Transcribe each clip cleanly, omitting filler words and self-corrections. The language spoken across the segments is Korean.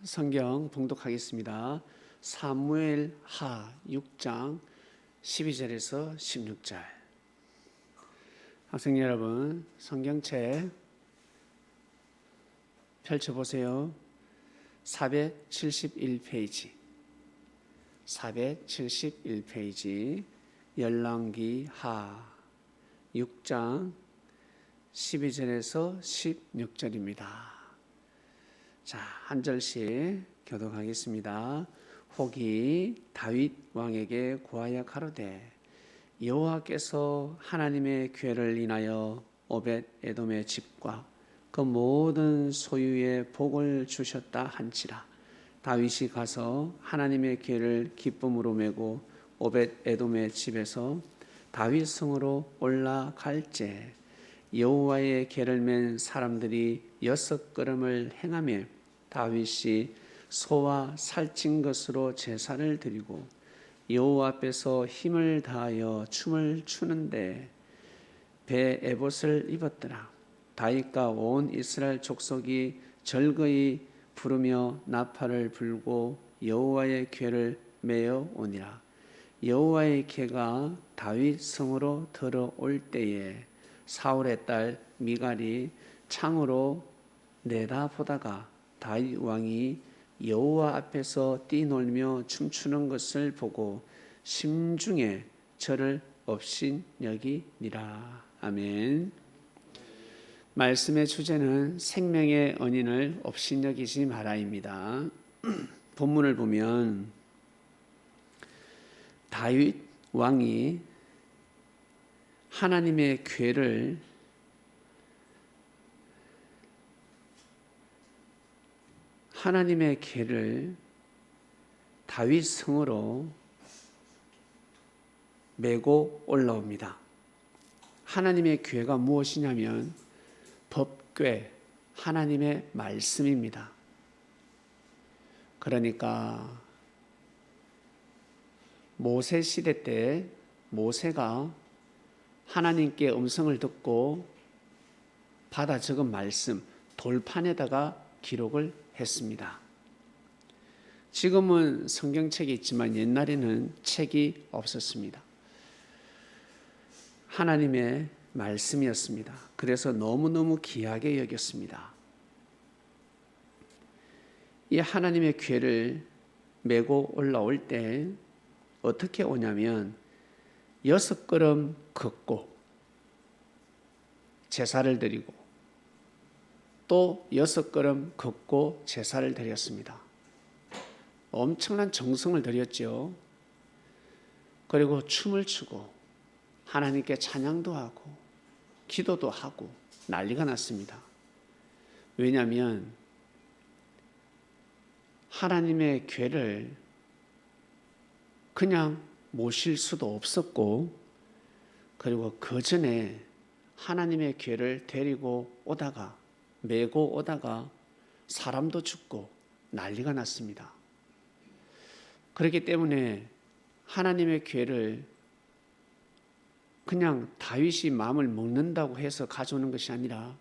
성경 봉독하겠습니다. 사무엘 하 6장 12절에서 16절. 학생 여러분, 성경책 펼쳐보세요. 471페이지 471페이지 열왕기 하 6장 12절에서 16절입니다. 자, 한 절씩 교독하겠습니다. 혹이 다윗 왕에게 구하여 가로되 여호와께서 하나님의 궤를 인하여 오벳 에돔의 집과 그 모든 소유의 복을 주셨다 한지라. 다윗이 가서 하나님의 궤를 기쁨으로 메고 오벳 에돔의 집에서 다윗 성으로 올라갈째 여호와의 궤를 맨 사람들이 6걸음을 행하며 다윗이 소와 살찐 것으로 제사를 드리고 여호와 앞에서 힘을 다하여 춤을 추는데 배 에봇을 입었더라. 다윗과 온 이스라엘 족속이 절거이 부르며 나팔을 불고 여호와의 궤를 메어 오니라. 여호와의 궤가 다윗 성으로 들어올 때에 사울의 딸 미갈이 창으로 내다보다가 다윗 왕이 여호와 앞에서 뛰놀며 춤추는 것을 보고 심중에 저를 업신여기니라. 아멘. 말씀의 주제는 생명의 은인을 업신여기지 마라입니다. 본문을 보면 다윗 왕이 하나님의 궤를 다윗 성으로 메고 올라옵니다. 하나님의 궤가 무엇이냐면 법궤, 하나님의 말씀입니다. 그러니까 모세 시대 때 모세가 하나님께 음성을 듣고 받아 적은 말씀, 돌판에다가 기록을 했습니다. 지금은 성경책이 있지만 옛날에는 책이 없었습니다. 하나님의 말씀이었습니다. 그래서 너무너무 귀하게 여겼습니다. 이 하나님의 궤를 메고 올라올 때 어떻게 오냐면 6걸음 걷고 제사를 드리고 또 6걸음 걷고 제사를 드렸습니다. 엄청난 정성을 드렸죠. 그리고 춤을 추고 하나님께 찬양도 하고 기도도 하고 난리가 났습니다. 왜냐하면 하나님의 궤를 그냥 모실 수도 없었고, 그리고 그 전에 하나님의 궤를 데리고 오다가 메고 오다가 사람도 죽고 난리가 났습니다. 그렇기 때문에 하나님의 궤를 그냥 다윗이 마음을 먹는다고 해서 가져오는 것이 아니라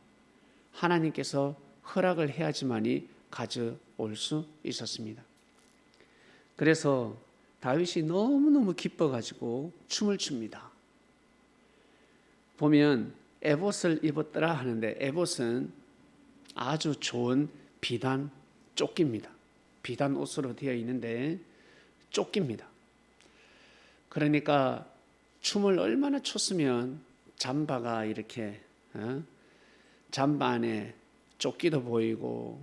하나님께서 허락을 해야지만이 가져올 수 있었습니다. 그래서 다윗이 너무너무 기뻐가지고 춤을 춥니다. 보면 에봇을 입었더라 하는데 에봇은 아주 좋은 비단 조끼입니다. 비단 옷으로 되어 있는데 조끼입니다. 그러니까 춤을 얼마나 췄으면 잠바가 이렇게 잠바 안에 조끼도 보이고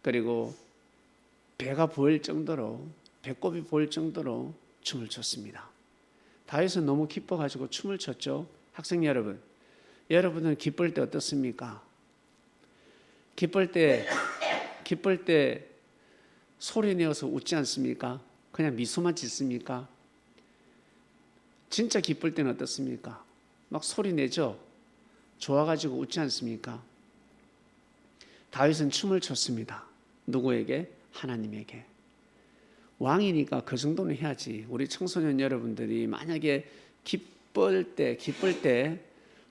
그리고 배가 보일 정도로 배꼽이 보일 정도로 춤을 췄습니다. 다윗은 너무 기뻐가지고 춤을 췄죠. 학생 여러분, 여러분은 기쁠 때 어떻습니까? 기쁠 때 소리 내어서 웃지 않습니까? 그냥 미소만 짓습니까? 진짜 기쁠 때는 어떻습니까? 막 소리 내죠? 좋아가지고 웃지 않습니까? 다윗은 춤을 췄습니다. 누구에게? 하나님에게. 왕이니까 그 정도는 해야지. 우리 청소년 여러분들이 만약에 기쁠 때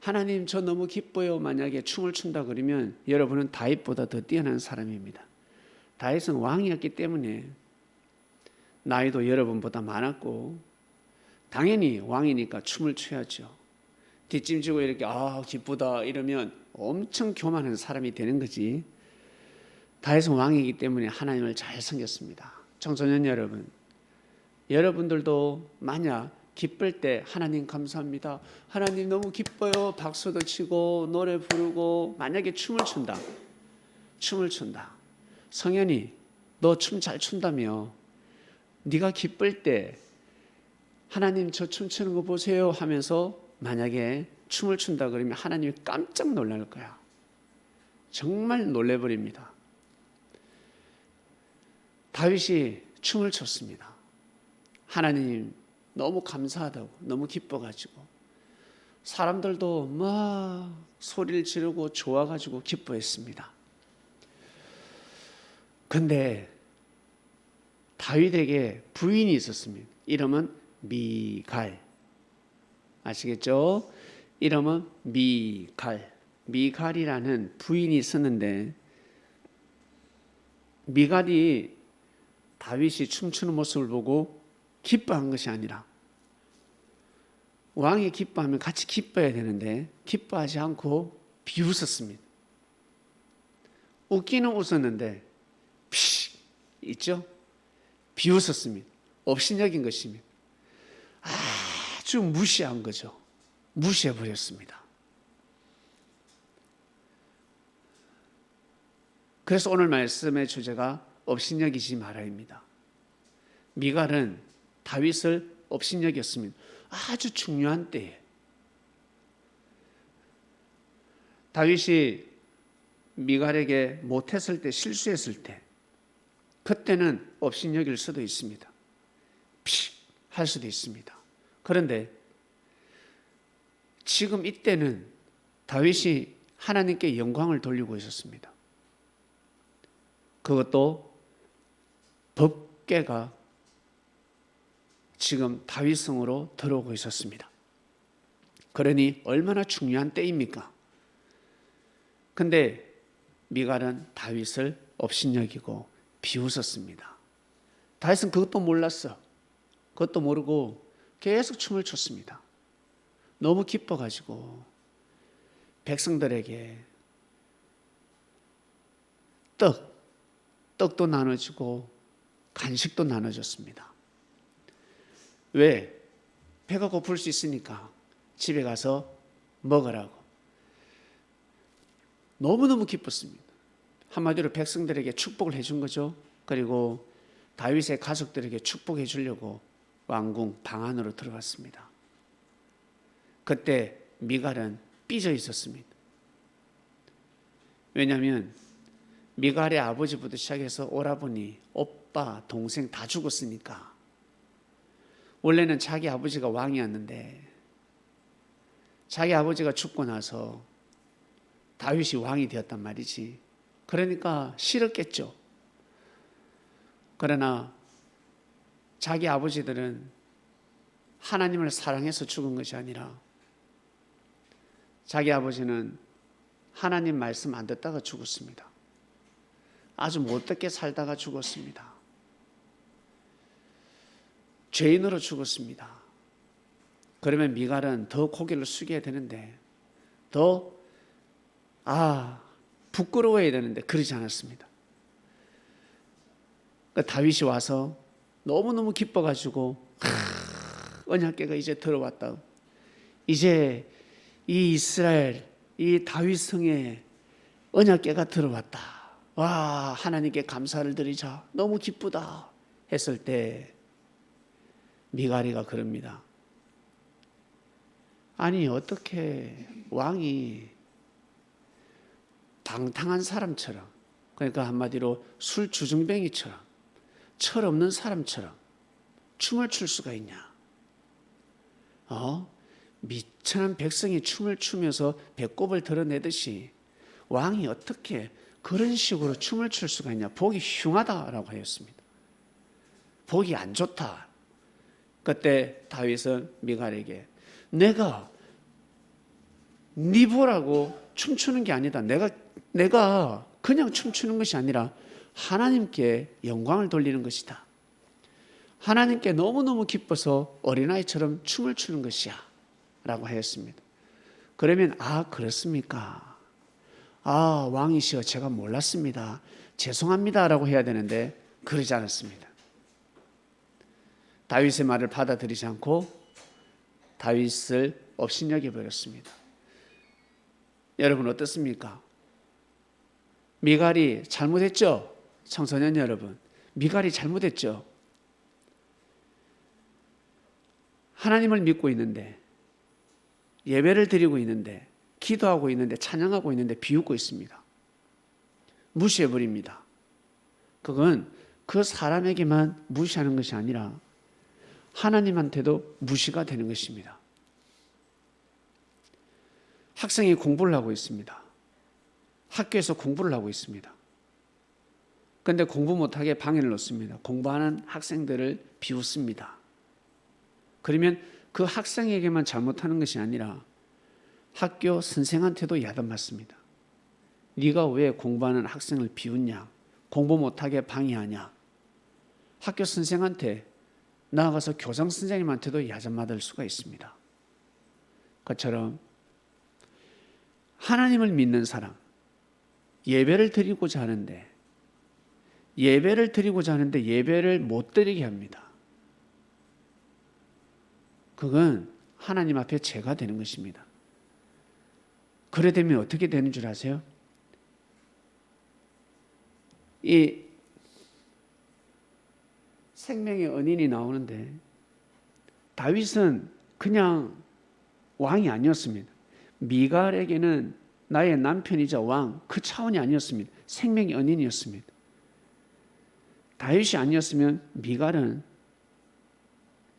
하나님 저 너무 기뻐요 만약에 춤을 춘다 그러면 여러분은 다윗보다 더 뛰어난 사람입니다. 다윗은 왕이었기 때문에 나이도 여러분보다 많았고 당연히 왕이니까 춤을 춰야죠. 뒷짐지고 이렇게 기쁘다 이러면 엄청 교만한 사람이 되는 거지. 다윗은 왕이기 때문에 하나님을 잘 섬겼습니다. 청소년 여러분, 여러분들도 만약 기쁠 때 하나님 감사합니다, 하나님 너무 기뻐요, 박수도 치고 노래 부르고 만약에 춤을 춘다. 성현이 너 춤 잘 춘다며, 네가 기쁠 때 하나님 저 춤추는 거 보세요 하면서 만약에 춤을 춘다 그러면 하나님이 깜짝 놀랄 거야. 정말 놀래버립니다. 다윗이 춤을 췄습니다. 하나님 너무 감사하다고, 너무 기뻐가지고 사람들도 막 소리를 지르고 좋아가지고 기뻐했습니다. 근데 다윗에게 부인이 있었습니다. 이름은 미갈. 아시겠죠? 이름은 미갈. 미갈이라는 부인이 있었는데 미갈이 다윗이 춤추는 모습을 보고 기뻐한 것이 아니라, 왕이 기뻐하면 같이 기뻐해야 되는데 기뻐하지 않고 비웃었습니다. 웃기는 웃었는데 피식 있죠? 비웃었습니다. 업신여긴 것입니다. 아주 무시한 거죠. 무시해버렸습니다. 그래서 오늘 말씀의 주제가 업신여기지 말아입니다. 미갈은 다윗을 업신여겼습니다. 아주 중요한 때에 다윗이 미갈에게 못했을 때, 실수했을 때, 그때는 업신여길 수도 있습니다. 할 수도 있습니다. 그런데 지금 이때는 다윗이 하나님께 영광을 돌리고 있었습니다. 그것도 법궤가 지금 다윗성으로 들어오고 있었습니다. 그러니 얼마나 중요한 때입니까? 근데 미갈은 다윗을 업신여기고 비웃었습니다. 다윗은 그것도 몰랐어. 그것도 모르고 계속 춤을 췄습니다. 너무 기뻐가지고 백성들에게 떡도 나눠주고 간식도 나눠줬습니다. 왜? 배가 고플 수 있으니까 집에 가서 먹으라고. 너무너무 기뻤습니다. 한마디로 백성들에게 축복을 해준 거죠. 그리고 다윗의 가족들에게 축복해 주려고 왕궁 방 안으로 들어갔습니다. 그때 미갈은 삐져 있었습니다. 왜냐하면 미갈의 아버지부터 시작해서 오라버니, 오빠, 동생 다 죽었으니까. 원래는 자기 아버지가 왕이었는데 자기 아버지가 죽고 나서 다윗이 왕이 되었단 말이지. 그러니까 싫었겠죠. 그러나 자기 아버지들은 하나님을 사랑해서 죽은 것이 아니라 자기 아버지는 하나님 말씀 안 듣다가 죽었습니다. 아주 못되게 살다가 죽었습니다. 죄인으로 죽었습니다. 그러면 미갈은 더 고개를 숙여야 되는데, 더 부끄러워야 되는데 그러지 않았습니다. 그러니까 다윗이 와서 너무너무 기뻐가지고 언약궤가 이제 들어왔다. 이제 이 이스라엘, 이 다윗 성에 언약궤가 들어왔다. 와, 하나님께 감사를 드리자. 너무 기쁘다 했을 때 미갈이가 그럽니다. 아니, 어떻게 왕이 방탕한 사람처럼, 그러니까 한마디로 술 주정뱅이처럼, 철없는 사람처럼 춤을 출 수가 있냐? 미천한 백성이 춤을 추면서 배꼽을 드러내듯이 왕이 어떻게 그런 식으로 춤을 출 수가 있냐? 보기 흉하다라고 하였습니다. 보기 안 좋다. 그때 다윗은 미갈에게 내가 네 보라고 춤추는 게 아니다. 내가 그냥 춤추는 것이 아니라 하나님께 영광을 돌리는 것이다. 하나님께 너무너무 기뻐서 어린아이처럼 춤을 추는 것이야 라고 하였습니다. 그러면 그렇습니까? 왕이시여 제가 몰랐습니다. 죄송합니다 라고 해야 되는데 그러지 않았습니다. 다윗의 말을 받아들이지 않고 다윗을 업신여겨 버렸습니다. 여러분 어떻습니까? 미갈이 잘못했죠? 청소년 여러분, 미갈이 잘못했죠? 하나님을 믿고 있는데, 예배를 드리고 있는데, 기도하고 있는데, 찬양하고 있는데 비웃고 있습니다. 무시해버립니다. 그건 그 사람에게만 무시하는 것이 아니라 하나님한테도 무시가 되는 것입니다. 학생이 공부를 하고 있습니다. 학교에서 공부를 하고 있습니다. 그런데 공부 못하게 방해를 놓습니다. 공부하는 학생들을 비웃습니다. 그러면 그 학생에게만 잘못하는 것이 아니라 학교 선생한테도 야단맞습니다. 네가 왜 공부하는 학생을 비웃냐? 공부 못하게 방해하냐? 학교 선생한테 나아가서 교장 선생님한테도 야단맞을 수가 있습니다. 그처럼 하나님을 믿는 사람, 예배를 드리고자 하는데 예배를 못 드리게 합니다. 그건 하나님 앞에 죄가 되는 것입니다. 그래 되면 어떻게 되는 줄 아세요? 이 생명의 언인이 나오는데 다윗은 그냥 왕이 아니었습니다. 미갈에게는 나의 남편이자 왕, 그 차원이 아니었습니다. 생명의 언인이었습니다. 다윗이 아니었으면 미갈은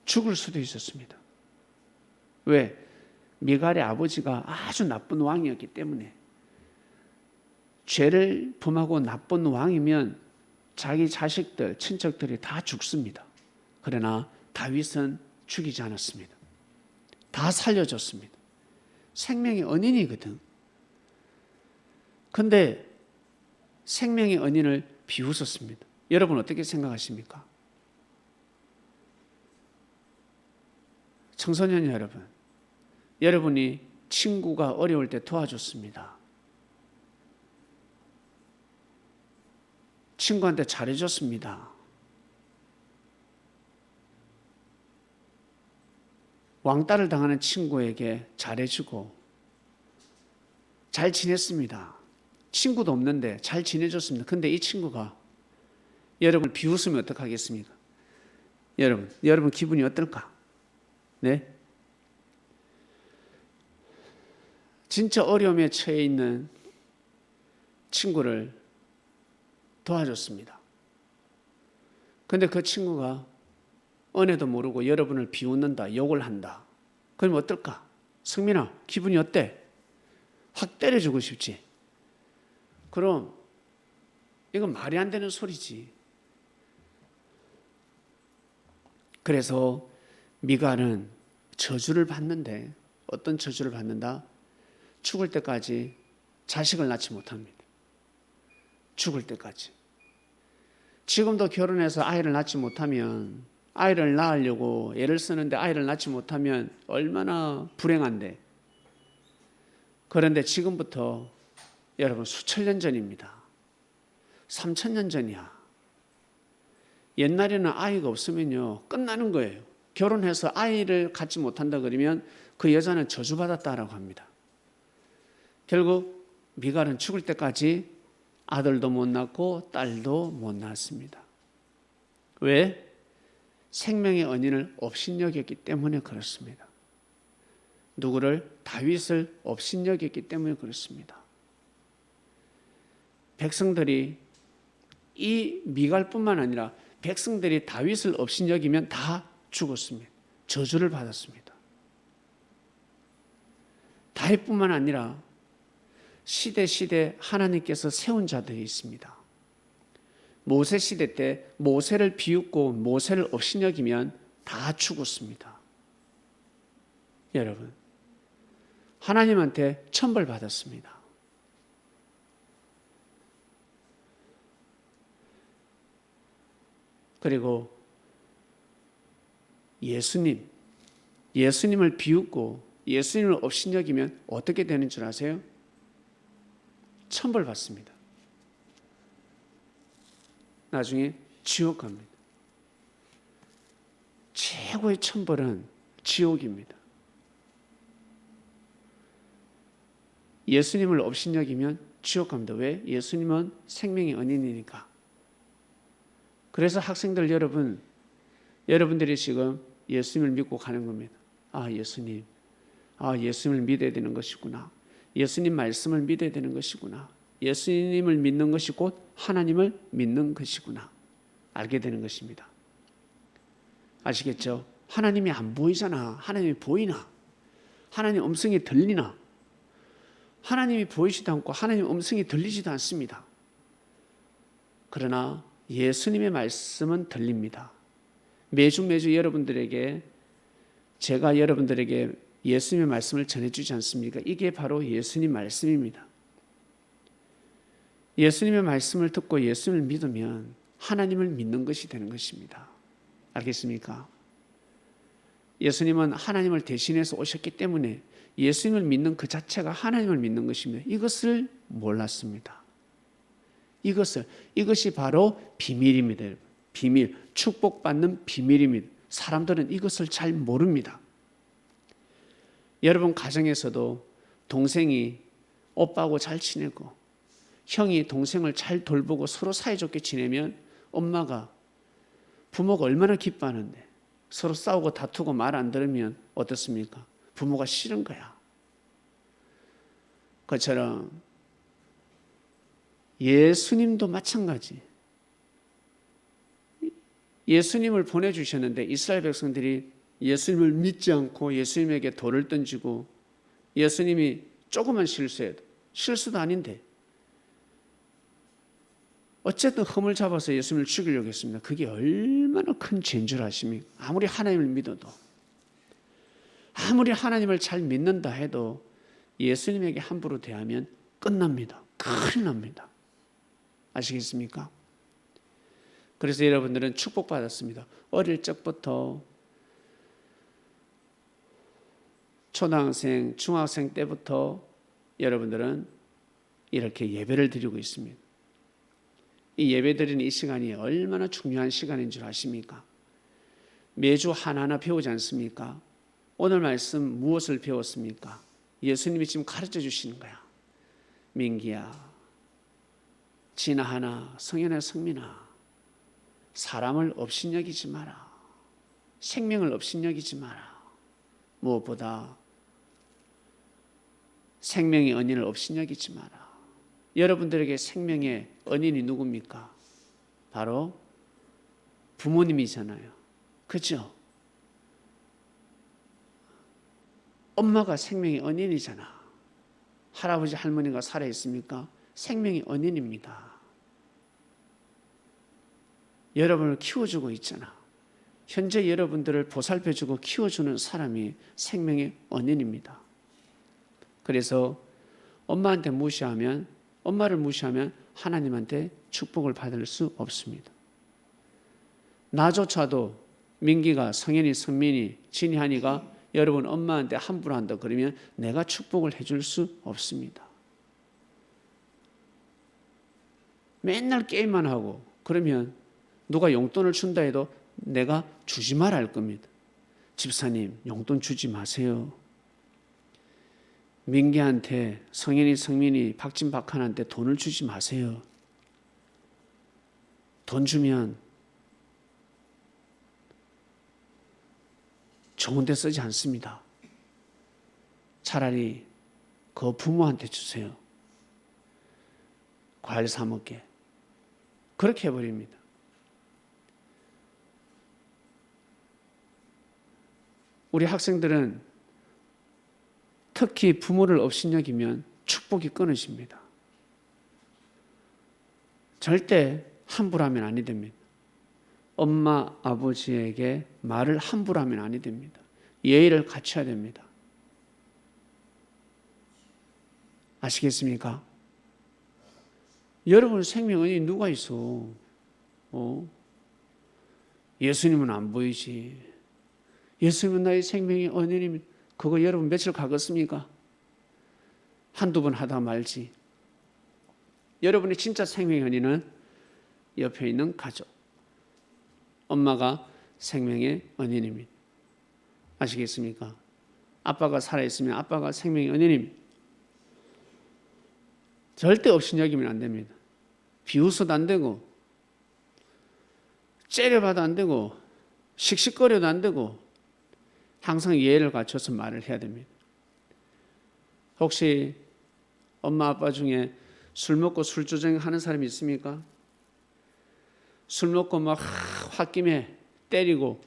죽을 수도 있었습니다. 왜? 미갈의 아버지가 아주 나쁜 왕이었기 때문에. 죄를 범하고 나쁜 왕이면 자기 자식들, 친척들이 다 죽습니다. 그러나 다윗은 죽이지 않았습니다. 다 살려줬습니다. 생명의 언인이거든. 근데 생명의 언인을 비웃었습니다. 여러분 어떻게 생각하십니까? 청소년 여러분, 여러분이 친구가 어려울 때 도와줬습니다. 친구한테 잘해줬습니다. 왕따를 당하는 친구에게 잘해주고 잘 지냈습니다. 친구도 없는데 잘 지내줬습니다. 근데 이 친구가 여러분을 비웃으면 어떡하겠습니까? 여러분 기분이 어떨까? 네? 진짜 어려움에 처해 있는 친구를 도와줬습니다. 근데 그 친구가 은혜도 모르고 여러분을 비웃는다, 욕을 한다. 그러면 어떨까? 성민아, 기분이 어때? 확 때려주고 싶지? 그럼 이건 말이 안 되는 소리지. 그래서 미갈은 저주를 받는데 어떤 저주를 받는다? 죽을 때까지 자식을 낳지 못합니다. 죽을 때까지. 지금도 결혼해서 아이를 낳지 못하면, 아이를 낳으려고 애를 쓰는데 아이를 낳지 못하면 얼마나 불행한데. 그런데 지금부터 여러분 수천 년 전입니다. 3,000년 전이야. 옛날에는 아이가 없으면요 끝나는 거예요. 결혼해서 아이를 갖지 못한다 그러면 그 여자는 저주받았다라고 합니다. 결국 미갈은 죽을 때까지 아들도 못 낳고 딸도 못 낳았습니다. 왜? 생명의 언인을 업신여겼기 때문에 그렇습니다. 누구를? 다윗을 업신여겼기 때문에 그렇습니다. 백성들이 이 미갈뿐만 아니라 백성들이 다윗을 업신여기면 다 죽었습니다. 저주를 받았습니다. 다윗뿐만 아니라 시대 하나님께서 세운 자들이 있습니다. 모세 시대 때 모세를 비웃고 모세를 업신여기면 다 죽었습니다. 여러분, 하나님한테 천벌받았습니다. 그리고 예수님을 비웃고 예수님을 업신여기면 어떻게 되는 줄 아세요? 천벌 받습니다. 나중에 지옥 갑니다. 최고의 천벌은 지옥입니다. 예수님을 업신여기면 지옥 갑니다. 왜? 예수님은 생명의 은인이니까. 그래서 학생들 여러분들이 지금 예수님을 믿고 가는 겁니다. 예수님을 믿어야 되는 것이구나. 예수님 말씀을 믿어야 되는 것이구나. 예수님을 믿는 것이 곧 하나님을 믿는 것이구나. 알게 되는 것입니다. 아시겠죠? 하나님이 안 보이잖아. 하나님이 보이나? 하나님 음성이 들리나? 하나님이 보이지도 않고 하나님 음성이 들리지도 않습니다. 그러나 예수님의 말씀은 들립니다. 매주 제가 여러분들에게 예수님의 말씀을 전해주지 않습니까? 이게 바로 예수님 말씀입니다. 예수님의 말씀을 듣고 예수님을 믿으면 하나님을 믿는 것이 되는 것입니다. 알겠습니까? 예수님은 하나님을 대신해서 오셨기 때문에 예수님을 믿는 그 자체가 하나님을 믿는 것입니다. 이것을 몰랐습니다. 이것이 바로 비밀입니다. 여러분. 비밀, 축복받는 비밀입니다. 사람들은 이것을 잘 모릅니다. 여러분 가정에서도 동생이 오빠하고 잘 지내고 형이 동생을 잘 돌보고 서로 사이좋게 지내면 부모가 얼마나 기뻐하는데 서로 싸우고 다투고 말 안 들으면 어떻습니까? 부모가 싫은 거야. 그처럼 예수님도 마찬가지. 예수님을 보내주셨는데 이스라엘 백성들이 예수님을 믿지 않고 예수님에게 돌을 던지고 예수님이 조그만 실수도 아닌데 어쨌든 흠을 잡아서 예수님을 죽이려고 했습니다. 그게 얼마나 큰 죄인 줄 아십니까? 아무리 하나님을 믿어도 아무리 하나님을 잘 믿는다 해도 예수님에게 함부로 대하면 끝납니다. 큰일 납니다. 아시겠습니까? 그래서 여러분들은 축복받았습니다. 어릴 적부터 초등학생, 중학생 때부터 여러분들은 이렇게 예배를 드리고 있습니다. 이 예배 드리는 이 시간이 얼마나 중요한 시간인 줄 아십니까? 매주 하나하나 배우지 않습니까? 오늘 말씀 무엇을 배웠습니까? 예수님이 지금 가르쳐 주시는 거야. 민기야, 진아하나, 성현아, 성민아, 사람을 업신여기지 마라. 생명을 업신여기지 마라. 무엇보다 생명의 은인을 업신여기지 마라. 여러분들에게 생명의 은인이 누굽니까? 바로 부모님이잖아요. 그죠? 엄마가 생명의 은인이잖아. 할아버지 할머니가 살아있습니까? 생명의 은인입니다. 여러분을 키워주고 있잖아. 현재 여러분들을 보살펴주고 키워주는 사람이 생명의 은인입니다. 그래서 엄마를 무시하면 하나님한테 축복을 받을 수 없습니다. 나조차도 민기가, 성현이, 성민이, 진이, 한이가 여러분 엄마한테 함부로 한다 그러면 내가 축복을 해줄 수 없습니다. 맨날 게임만 하고 그러면 누가 용돈을 준다 해도 내가 주지 말아 할 겁니다. 집사님, 용돈 주지 마세요. 민기한테, 성현이, 성민이, 박진, 박한한테 돈을 주지 마세요. 돈 주면 좋은 데 쓰지 않습니다. 차라리 그 부모한테 주세요. 과일 사 먹게. 그렇게 해버립니다. 우리 학생들은 특히 부모를 업신여기면 축복이 끊어집니다. 절대 함부로 하면 아니 됩니다. 엄마, 아버지에게 말을 함부로 하면 아니 됩니다. 예의를 갖춰야 됩니다. 아시겠습니까? 여러분 생명은 누가 있어? 예수님은 안 보이지. 예수님은 나의 생명의 은혜님. 그거 여러분 며칠 가겠습니까? 한두 번 하다 말지. 여러분의 진짜 생명의 은혜는 옆에 있는 가족. 엄마가 생명의 은혜님입니다. 아시겠습니까? 아빠가 살아있으면 아빠가 생명의 은혜님입니다. 절대 없인 여기면 안 됩니다. 비웃어도 안 되고, 째려봐도 안 되고, 씩씩거려도 안 되고, 항상 예의를 갖춰서 말을 해야 됩니다. 혹시 엄마 아빠 중에 술 먹고 술주정 하는 사람이 있습니까? 술 먹고 막 홧김에 때리고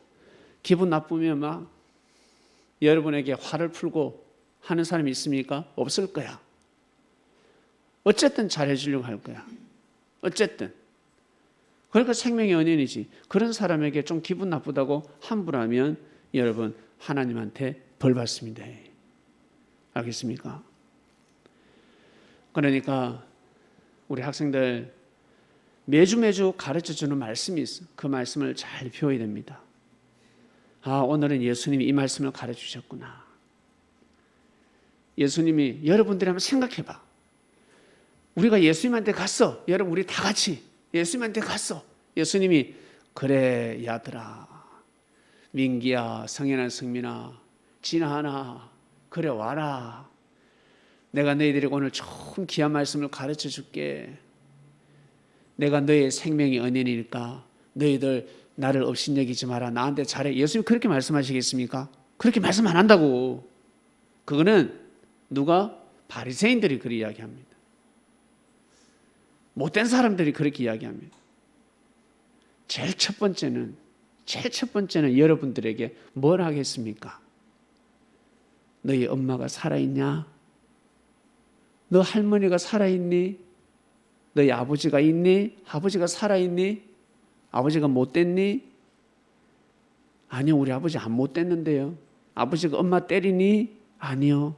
기분 나쁘면 막 여러분에게 화를 풀고 하는 사람이 있습니까? 없을 거야. 어쨌든 잘해주려고 할 거야. 어쨌든. 그러니까 생명의 은연이지. 그런 사람에게 좀 기분 나쁘다고 함부로 하면 여러분 하나님한테 벌 받습니다. 알겠습니까? 그러니까 우리 학생들 매주 가르쳐주는 말씀이 있어. 그 말씀을 잘 배워야 됩니다. 아, 오늘은 예수님이 이 말씀을 가르쳐주셨구나. 예수님이 여러분들이 한번 생각해봐. 우리가 예수님한테 갔어. 여러분 우리 다 같이 예수님한테 갔어. 예수님이 그래 야들아, 민기야, 성현아, 성민아, 진아나, 그래 와라. 내가 너희들에게 오늘 좋은 귀한 말씀을 가르쳐 줄게. 내가 너의 생명이 은혜니까 너희들 나를 업신여기지 마라. 나한테 잘해. 예수님 그렇게 말씀하시겠습니까? 그렇게 말씀 안 한다고. 그거는 누가? 바리새인들이 그렇게 이야기합니다. 못된 사람들이 그렇게 이야기합니다. 제일 첫 번째는 여러분들에게 뭘 하겠습니까? 너희 엄마가 살아있냐? 너 할머니가 살아있니? 너희 아버지가 있니? 아버지가 살아있니? 아버지가 못됐니? 아니요, 우리 아버지 안 못됐는데요. 아버지가 엄마 때리니? 아니요.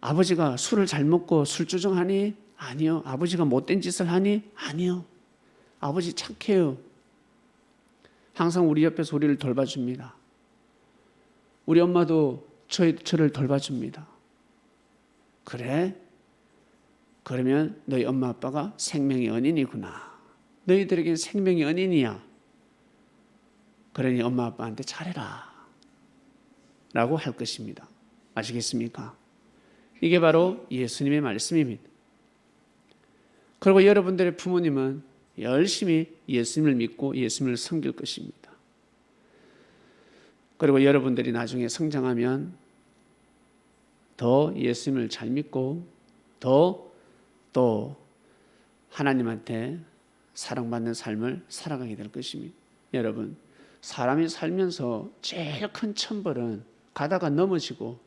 아버지가 술을 잘 먹고 술주정하니? 아니요. 아버지가 못된 짓을 하니? 아니요. 아버지 착해요. 항상 우리 옆에서 우리를 돌봐줍니다. 우리 엄마도 저를 돌봐줍니다. 그래? 그러면 너희 엄마 아빠가 생명의 은인이구나. 너희들에게는 생명의 은인이야. 그러니 엄마 아빠한테 잘해라 라고 할 것입니다. 아시겠습니까? 이게 바로 예수님의 말씀입니다. 그리고 여러분들의 부모님은 열심히 예수님을 믿고 예수님을 섬길 것입니다. 그리고 여러분들이 나중에 성장하면 더 예수님을 잘 믿고 또 하나님한테 사랑받는 삶을 살아가게 될 것입니다. 여러분, 사람이 살면서 제일 큰 천벌은 가다가 넘어지고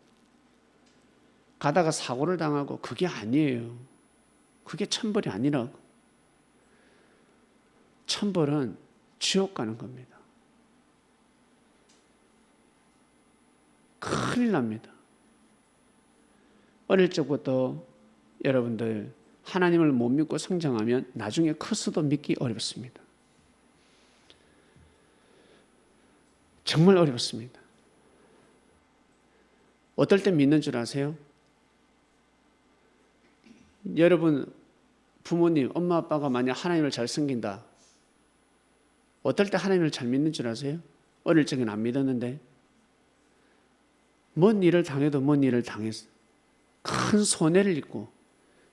가다가 사고를 당하고 그게 아니에요. 그게 천벌이 아니라고. 천벌은 지옥 가는 겁니다. 큰일 납니다. 어릴 적부터 여러분들 하나님을 못 믿고 성장하면 나중에 커서도 믿기 어렵습니다. 정말 어렵습니다. 어떨 때 믿는 줄 아세요? 여러분 부모님, 엄마 아빠가 만약 하나님을 잘 섬긴다. 어떨 때 하나님을 잘 믿는 줄 아세요? 어릴 적엔 안 믿었는데 뭔 일을 당해도 뭔 일을 당했어. 큰 손해를 입고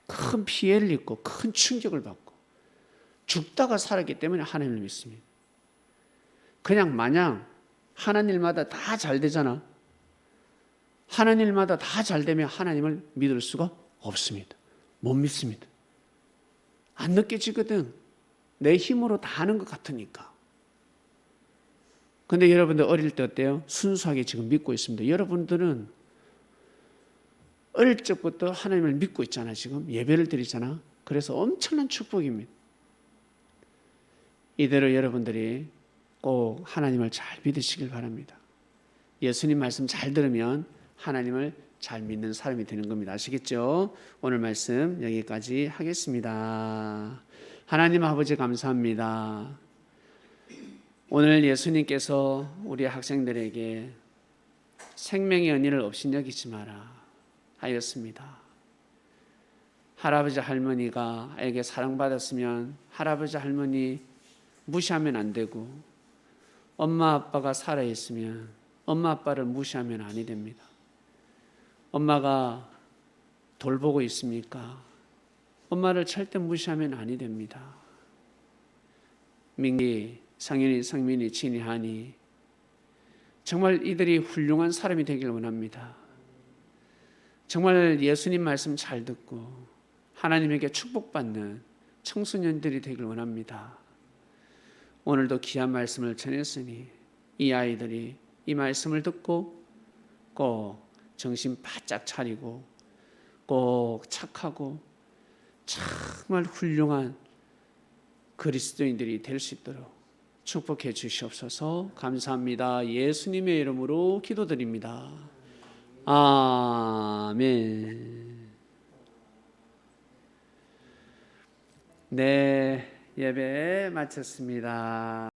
큰 피해를 입고 큰 충격을 받고 죽다가 살았기 때문에 하나님을 믿습니다. 그냥 마냥 하는 일마다 다 잘 되잖아. 하는 일마다 다 잘 되면 하나님을 믿을 수가 없습니다. 못 믿습니다. 안 느껴지거든. 내 힘으로 다 하는 것 같으니까. 근데 여러분들 어릴 때 어때요? 순수하게 지금 믿고 있습니다. 여러분들은 어릴 적부터 하나님을 믿고 있잖아. 지금 예배를 드리잖아. 그래서 엄청난 축복입니다. 이대로 여러분들이 꼭 하나님을 잘 믿으시길 바랍니다. 예수님 말씀 잘 들으면 하나님을 잘 믿는 사람이 되는 겁니다. 아시겠죠? 오늘 말씀 여기까지 하겠습니다. 하나님 아버지 감사합니다. 오늘 예수님께서 우리 학생들에게 생명의 은혜를 없인 여기지 마라 하였습니다. 할아버지 할머니가 에게 사랑받았으면 할아버지 할머니 무시하면 안 되고, 엄마 아빠가 살아있으면 엄마 아빠를 무시하면 아니 됩니다. 엄마가 돌보고 있습니까? 엄마를 절대 무시하면 아니 됩니다. 민기, 상현이, 성민이, 진이, 한이 정말 이들이 훌륭한 사람이 되길 원합니다. 정말 예수님 말씀 잘 듣고 하나님에게 축복받는 청소년들이 되길 원합니다. 오늘도 귀한 말씀을 전했으니 이 아이들이 이 말씀을 듣고 꼭 정신 바짝 차리고 꼭 착하고 정말 훌륭한 그리스도인들이 될 수 있도록 축복해 주시옵소서. 감사합니다. 예수님의 이름으로 기도드립니다. 아멘. 네, 예배 마쳤습니다.